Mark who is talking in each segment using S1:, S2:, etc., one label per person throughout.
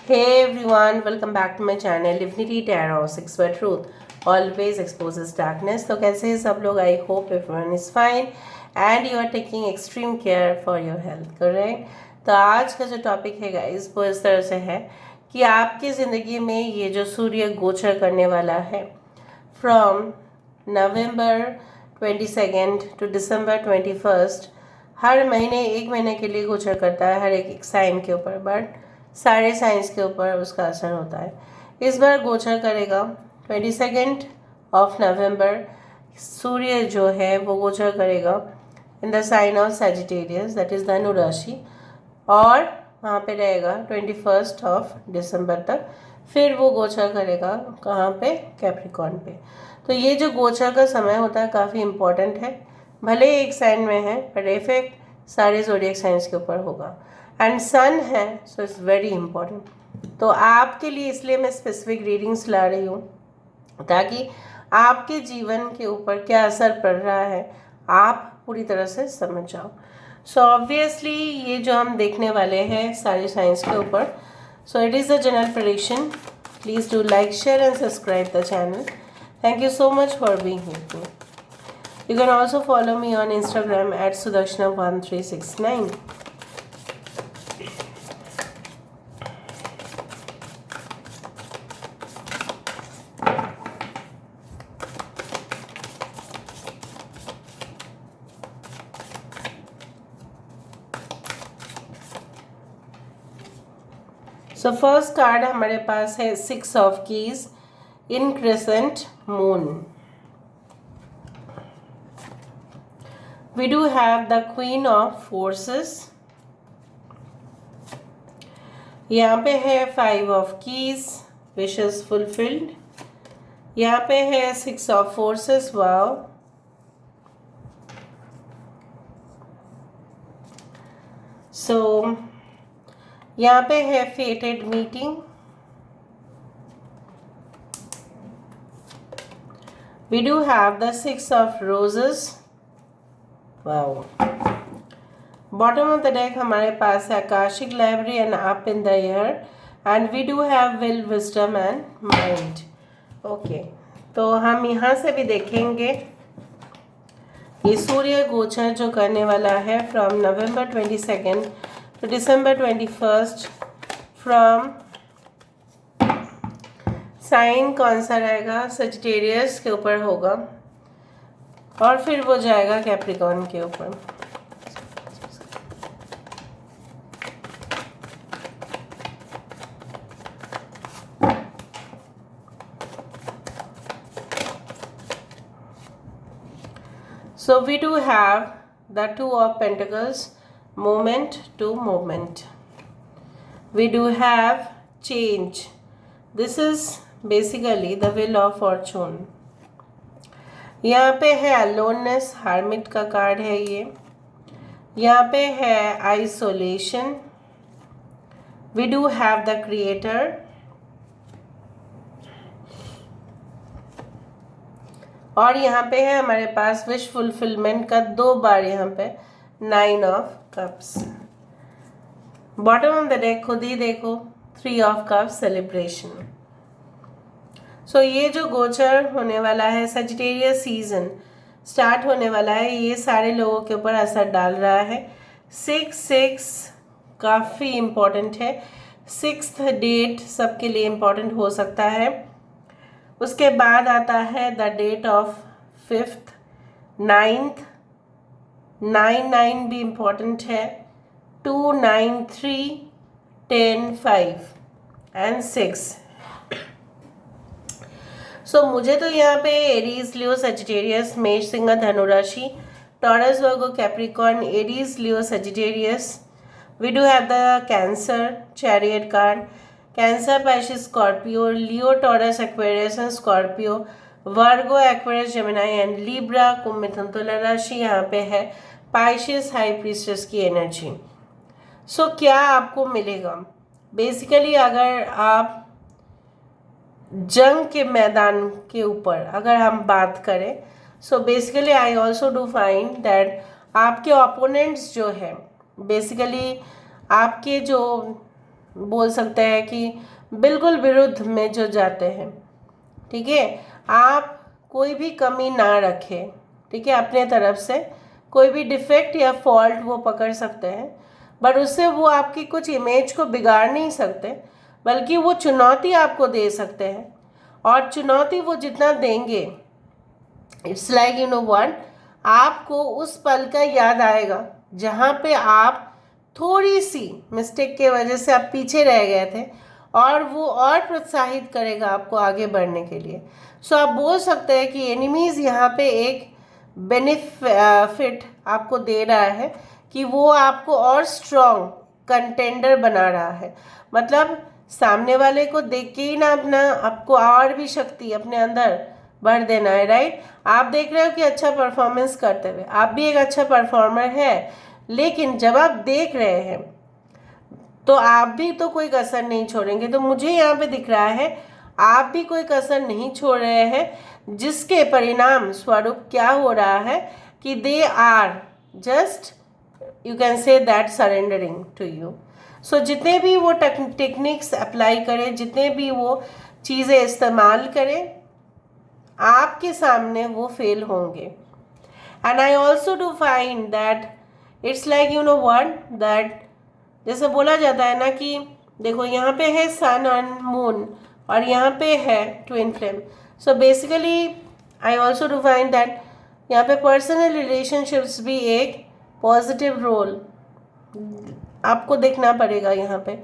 S1: Hey everyone, welcome back to my channel Divinity Tarot 6 word Truth always exposes darkness. तो कैसे हैं सब लोग? I hope everyone is fine and you are taking extreme care for your health, correct? तो आज का जो topic है गाइस वो इस तरह से है कि आपकी ज़िंदगी में ये जो सूर्य गोचर करने वाला है फ्रॉम नवंबर 22 टू दिसंबर 21, हर महीने एक महीने के लिए गोचर करता है हर एक साइन के ऊपर, बट सारे साइंस के ऊपर उसका असर होता है। इस बार गोचर करेगा 22 सूर्य जो है वो गोचर करेगा in the sign of Sagittarius, that is धनु राशि, और वहाँ पे रहेगा 21 दिसंबर तक। फिर वो गोचर करेगा कहाँ पे? कैप्रिकॉर्न पे। तो ये जो गोचर का समय होता है काफ़ी इम्पोर्टेंट है, भले ही एक साइन में है पर इफेक्ट सारे ज़ोडिएक साइंस के ऊपर होगा। एंड सन है, सो इट्स वेरी इंपॉर्टेंट। तो आपके लिए इसलिए मैं स्पेसिफिक रीडिंग्स ला रही हूँ ताकि आपके जीवन के ऊपर क्या असर पड़ रहा है आप पूरी तरह से समझ जाओ। सो ऑब्वियसली ये जो हम देखने वाले हैं सारे साइंस के ऊपर, so it is a general prediction. Please do like, share and subscribe the channel. Thank you so much for being with me. You can also follow me on Instagram at Sudakshana1369. So first card हमारे पास है 6 of keys in crescent moon. We do have the queen of forces, यहाँ पे है 5 of keys wishes fulfilled, यहाँ पे है 6 of forces, वाव। सो यहाँ पे है fated meeting, we do have the 6 of roses, wow. Bottom of the deck हमारे पास है Akashic library and up in the air, and we do have will, wisdom and mind. Okay, तो हम यहाँ से भी देखेंगे ये सूर्य गोचर जो करने वाला है from November 22 to December 21, from sign कौन सा रहेगा? सजिटेरियस के ऊपर होगा और फिर वो जाएगा कैप्रिकॉर्न के ऊपर। So we do have the 2 of Pentacles, moment to moment. We do have change. This is basically the wheel of fortune. यहाँ पे है अलोननेस, हार्मिट का कार्ड है ये। यहाँ पे है isolation, we do have the creator, और यहाँ पे है हमारे पास विश फुलफिलमेंट का 2 बार यहाँ पे 9 of cups. Bottom of the deck खुद ही देखो, 3 ऑफ कप्स, सेलिब्रेशन। सो ये जो गोचर होने वाला है, सजिटेरियस सीजन स्टार्ट होने वाला है, ये सारे लोगों के ऊपर असर डाल रहा है। 6-6 काफ़ी इम्पोर्टेंट है, 6th डेट सबके लिए इम्पोर्टेंट हो सकता है। उसके बाद आता है the date of 5th, 9th, 9 भी इम्पोर्टेंट है, 2, 9, 3, 10, 5 एंड 6। सो मुझे तो यहाँ पे एरीज, लियो, सजिटेरियस, मेष, सिंह, धनु राशि, Taurus, Virgo, Capricorn, Aries, Leo, Sagittarius. We do have the Cancer chariot card, Cancer, Pisces, Scorpio, Leo, Taurus, Aquarius and Scorpio, Virgo, Aquarius, Gemini and Libra, कुंभ, मिथुन, तुला राशि। यहाँ पे है पाइसिस, हाई प्रीस्टेस की एनर्जी। सो क्या आपको मिलेगा? बेसिकली अगर आप जंग के मैदान के ऊपर अगर हम बात करें, so basically I also do find that आपके ओपोनेंट्स जो है, बेसिकली आपके जो बोल सकते हैं कि बिल्कुल विरुद्ध में जो जाते हैं, ठीक है। आप कोई भी कमी ना रखें, ठीक है, अपने तरफ से कोई भी डिफेक्ट या फॉल्ट वो पकड़ सकते हैं, बट उससे वो आपकी कुछ इमेज को बिगाड़ नहीं सकते, बल्कि वो चुनौती आपको दे सकते हैं। और चुनौती वो जितना देंगे, it's like you know what, आपको उस पल का याद आएगा जहाँ पे आप थोड़ी सी मिस्टेक के वजह से आप पीछे रह गए थे, और वो और प्रोत्साहित करेगा आपको आगे बढ़ने के लिए। सो आप बोल सकते हैं कि एनिमीज़ यहाँ पे एक बेनिफिट आपको दे रहा है कि वो आपको और स्ट्रॉन्ग कंटेंडर बना रहा है। मतलब सामने वाले को देख के ही ना अपना आपको और भी शक्ति अपने अंदर भर देना है, राइट। आप देख रहे हो कि अच्छा परफॉर्मेंस करते हुए, आप भी एक अच्छा परफॉर्मर है, लेकिन जब आप देख रहे हैं तो आप भी तो कोई कसर नहीं छोड़ेंगे। तो मुझे यहाँ पे दिख रहा है आप भी कोई कसर नहीं छोड़ रहे हैं, जिसके परिणाम स्वरूप क्या हो रहा है कि they are just, you can say that, surrendering to you. So जितने भी वो टेक्निक्स अप्लाई करें, जितने भी वो चीज़ें इस्तेमाल करें, आपके सामने वो फेल होंगे। And I also do find that it's like you know what, that जैसे बोला जाता है ना कि देखो यहाँ पे है सन एंड मून और यहाँ पे है twin flame. So basically I also do find that यहाँ पे पर्सनल रिलेशनशिप्स भी एक पॉजिटिव रोल आपको देखना पड़ेगा। यहाँ पे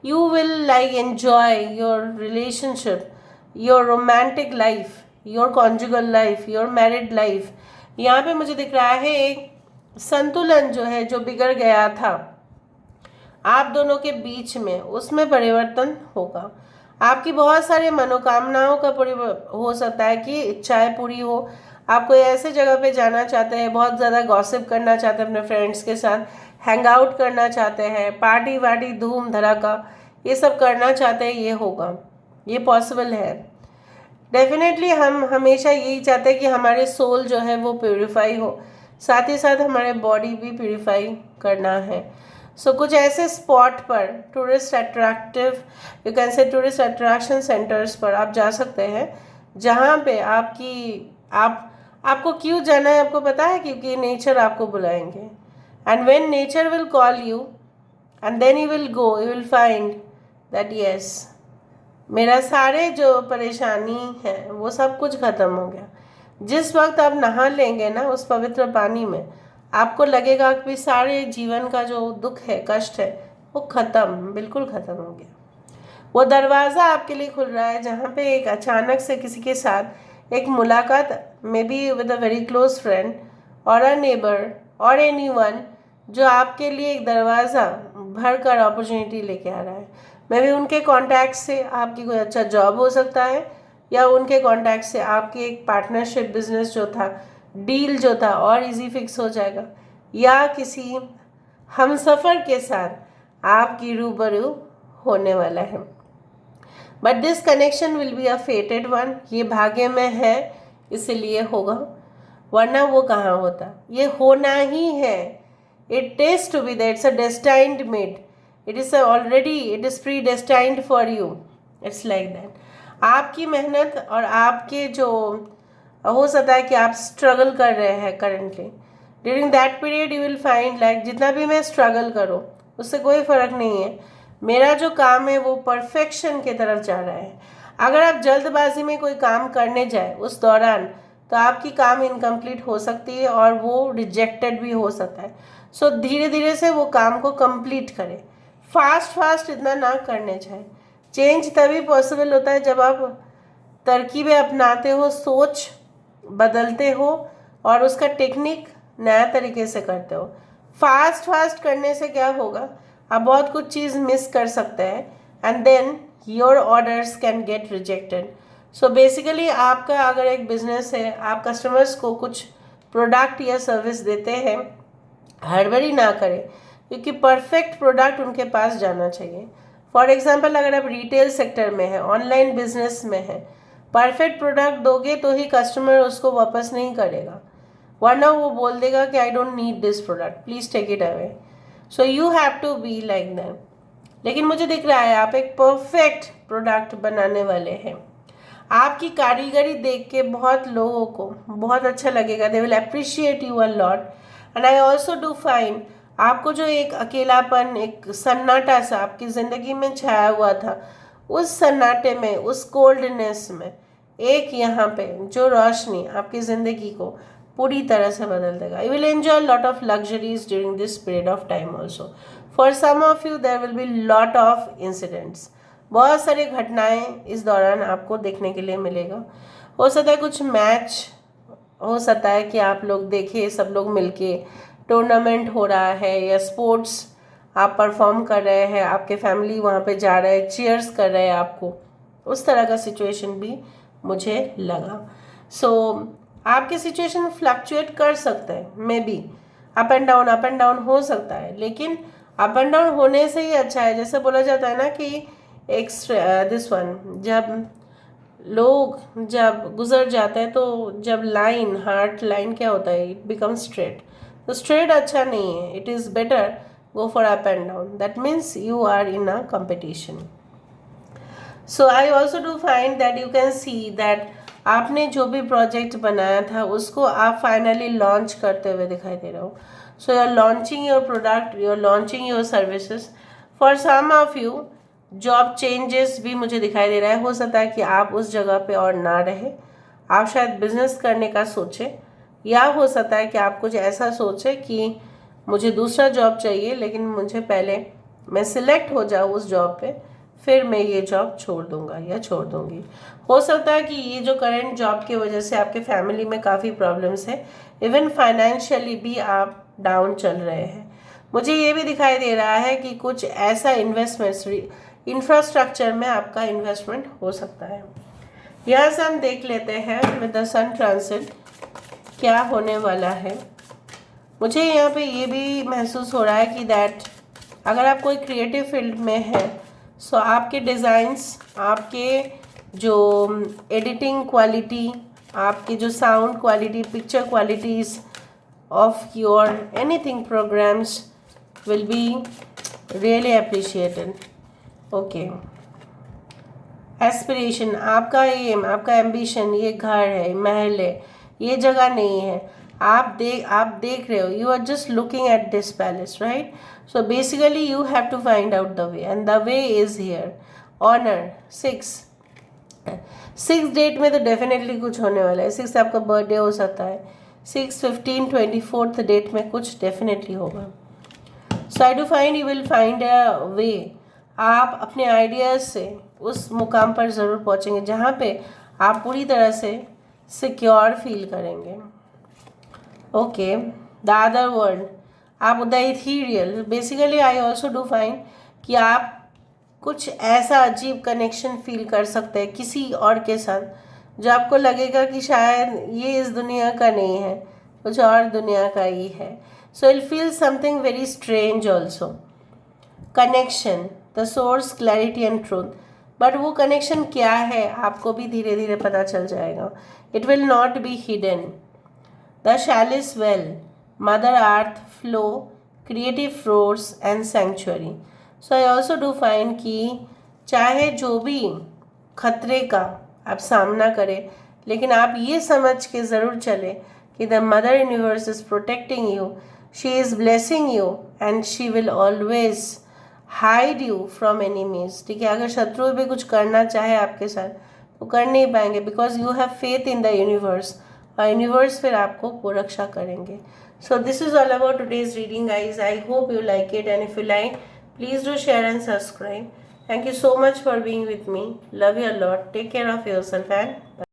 S1: you will like enjoy your relationship, your romantic life, your conjugal life, your married life. यहाँ पे मुझे दिख रहा है एक संतुलन जो है, जो बिगड़ गया था आप दोनों के बीच में, उसमें परिवर्तन होगा। आपकी बहुत सारी मनोकामनाओं का हो सकता है कि इच्छाएं पूरी हो। आप कोई ऐसे जगह पे जाना चाहते हैं, बहुत ज़्यादा गॉसिप करना चाहते हैं, अपने फ्रेंड्स के साथ हैंग आउट करना चाहते हैं, पार्टी वार्टी धूम धड़ाका ये सब करना चाहते हैं, ये होगा, ये पॉसिबल है। डेफिनेटली हम हमेशा यही चाहते हैं कि हमारे सोल जो है वो प्योरीफाई हो, साथ ही साथ हमारे बॉडी भी प्योरीफाई करना है। सो कुछ ऐसे स्पॉट पर, टूरिस्ट अट्रैक्टिव, यू कैन से टूरिस्ट अट्रैक्शन सेंटर्स पर आप जा सकते हैं, जहाँ पे आपको क्यों जाना है आपको पता है, क्योंकि नेचर आपको बुलाएंगे। And when nature will call you and then you will go, you will find that yes, मेरा सारे जो परेशानी है वो सब कुछ ख़त्म हो गया। जिस वक्त आप नहा लेंगे ना उस पवित्र पानी में, आपको लगेगा कि सारे जीवन का जो दुख है, कष्ट है, वो ख़त्म, बिल्कुल ख़त्म हो गया। वो दरवाज़ा आपके लिए खुल रहा है जहाँ पे एक अचानक से किसी के साथ एक मुलाकात, may be with a very close friend और अ नेबर और एनीवन, जो आपके लिए एक दरवाज़ा भर कर अपॉर्चुनिटी लेके आ रहा है। मे बी उनके कॉन्टैक्ट से आपकी कोई अच्छा जॉब हो सकता है, या उनके कॉन्टैक्ट से आपकी एक पार्टनरशिप बिजनेस जो था, डील जो था और इजी फिक्स हो जाएगा, या किसी हमसफ़र के साथ आपकी रूबरू होने वाला है। But this connection will be a फेटेड one, ये भाग्य में है इसलिए होगा, वरना वो कहाँ होता, ये होना ही है। It is to be that, it's a destined made, it is already, it is pre destined for you, it's like that. आपकी मेहनत और आपके जो हो सकता है कि आप स्ट्रगल कर रहे हैं currently, during that period you will find like जितना भी मैं स्ट्रगल करूँ उससे कोई फ़र्क नहीं है, मेरा जो काम है वो परफेक्शन की तरफ जा रहा है। अगर आप जल्दबाजी में कोई काम करने जाए उस दौरान, तो आपकी काम इनकम्प्लीट हो सकती है और वो रिजेक्टेड भी हो सकता है। सो धीरे धीरे से वो काम को कंप्लीट करें, फास्ट इतना ना करने जाए। चेंज तभी पॉसिबल होता है जब आप तरकीबें अपनाते हो, सोच बदलते हो और उसका टेक्निक नया तरीके से करते हो। फास्ट करने से क्या होगा, आप बहुत कुछ चीज़ मिस कर सकते हैं, and then your orders can get rejected. So basically आपका अगर एक बिजनेस है, आप कस्टमर्स को कुछ प्रोडक्ट या सर्विस देते हैं, हड़बड़ी ना करें, क्योंकि परफेक्ट प्रोडक्ट उनके पास जाना चाहिए। फॉर एग्जांपल अगर आप रिटेल सेक्टर में हैं, ऑनलाइन बिजनेस में हैं, परफेक्ट प्रोडक्ट दोगे तो ही कस्टमर उसको वापस नहीं करेगा, वरना वो बोल देगा कि I don't need this product, please take it away. So you have to be like that. लेकिन मुझे दिख रहा है आप एक परफेक्ट प्रोडक्ट बनाने वाले हैं। आपकी कारीगरी देख के बहुत लोगों को बहुत अच्छा लगेगा, they will appreciate you a lot. And I also do find आपको जो एक अकेलापन, एक सन्नाटा सा आपकी ज़िंदगी में छाया हुआ था, उस सन्नाटे में, उस कोल्डनेस में एक यहाँ पे जो रोशनी आपकी ज़िंदगी को पूरी तरह से बदल देगा। You will enjoy lot of luxuries during this period of time also. For some of you there will be lot of incidents, बहुत सारी घटनाएं इस दौरान आपको देखने के लिए मिलेगा। हो सकता है कुछ मैच, हो सकता है कि आप लोग देखें सब लोग मिलके टूर्नामेंट हो रहा है, या स्पोर्ट्स आप परफॉर्म कर रहे हैं, आपके फैमिली वहाँ पे जा रहे हैं, चीयर्स कर रहे हैं आपको, उस तरह का सिचुएशन भी मुझे लगा। सो आपके सिचुएशन फ्लक्चुएट कर सकते हैं, may be up and down हो सकता है, लेकिन अप एंड डाउन होने से ही अच्छा है। जैसे बोला जाता है ना कि दिस वन, जब लोग जब गुजर जाते हैं तो जब लाइन, हार्ट लाइन क्या होता है, इट बिकम स्ट्रेट। तो स्ट्रेट अच्छा नहीं है, it is better go for up and down. That means you are in a competition. So I also do find that you can see that आपने जो भी प्रोजेक्ट बनाया था उसको आप फाइनली लॉन्च करते हुए दिखाई दे रहे हो। So you are launching your product, you are launching your services. For some of you job changes भी मुझे दिखाई दे रहा है। हो सकता है कि आप उस जगह पे और ना रहे, आप शायद बिजनेस करने का सोचें, या हो सकता है कि आप कुछ ऐसा सोचें कि मुझे दूसरा जॉब चाहिए, लेकिन मुझे पहले मैं सिलेक्ट हो जाऊँ उस जॉब पे, फिर मैं ये जॉब छोड़ दूँगा या छोड़ दूँगी। हो सकता है कि ये जो करंट जॉब की वजह से आपके फैमिली में काफ़ी प्रॉब्लम्स है, इवन फाइनेंशियली भी आप डाउन चल रहे हैं। मुझे ये भी दिखाई दे रहा है कि कुछ ऐसा इन्वेस्टमेंट्स, इंफ्रास्ट्रक्चर में आपका इन्वेस्टमेंट हो सकता है। यहाँ से हम देख लेते हैं विद द सन ट्रांसिट क्या होने वाला है। मुझे यहाँ पे ये भी महसूस हो रहा है कि दैट अगर आप कोई क्रिएटिव फील्ड में हैं, सो आपके डिज़ाइंस, आपके जो एडिटिंग क्वालिटी, आपके जो sound quality, picture qualities of your anything programmes will be really appreciated. Okay, aspiration, आपका एम, आपका एम्बिशन, ये घर है, महल है, ये जगह नहीं है। आप देख रहे हो, you are just looking at this palace, right? So basically you have to find out the way, and the way is here. Honor 6 date में तो डेफिनेटली कुछ होने वाला है। 6 आपका बर्थडे हो सकता है, 6, 15, 24 डेट में कुछ डेफिनेटली होगा। So I do find you will find a way. आप अपने आइडियाज़ से उस मुकाम पर ज़रूर पहुँचेंगे जहाँ पे आप पूरी तरह से सिक्योर फील करेंगे। ओके, द अदर वर्ल्ड, आप the ethereal, basically I also do find कि आप कुछ ऐसा अजीब कनेक्शन फील कर सकते हैं किसी और के साथ, जो आपको लगेगा कि शायद ये इस दुनिया का नहीं है, कुछ और दुनिया का ही है। So will feel something very strange also. Connection, the source, clarity and truth, but वो कनेक्शन क्या है आपको भी धीरे धीरे पता चल जाएगा। It will not be hidden. The chalice well, Mother Earth, flow, creative force and sanctuary. So I also do find कि चाहे जो भी खतरे का आप सामना करें, लेकिन आप ये समझ के ज़रूर चलें कि the Mother Universe is protecting you, she is blessing you and she will always hide you from enemies. ठीक है, अगर शत्रु भी कुछ करना चाहे आपके साथ तो कर नहीं पाएंगे, because you have faith in the universe. Universe फिर आपको रक्षा करेंगे। So this is all about today's reading guys. I hope you like it, and if you like please do share and subscribe. Thank you so much for being with me. Love you a lot. Take care of yourself and bye.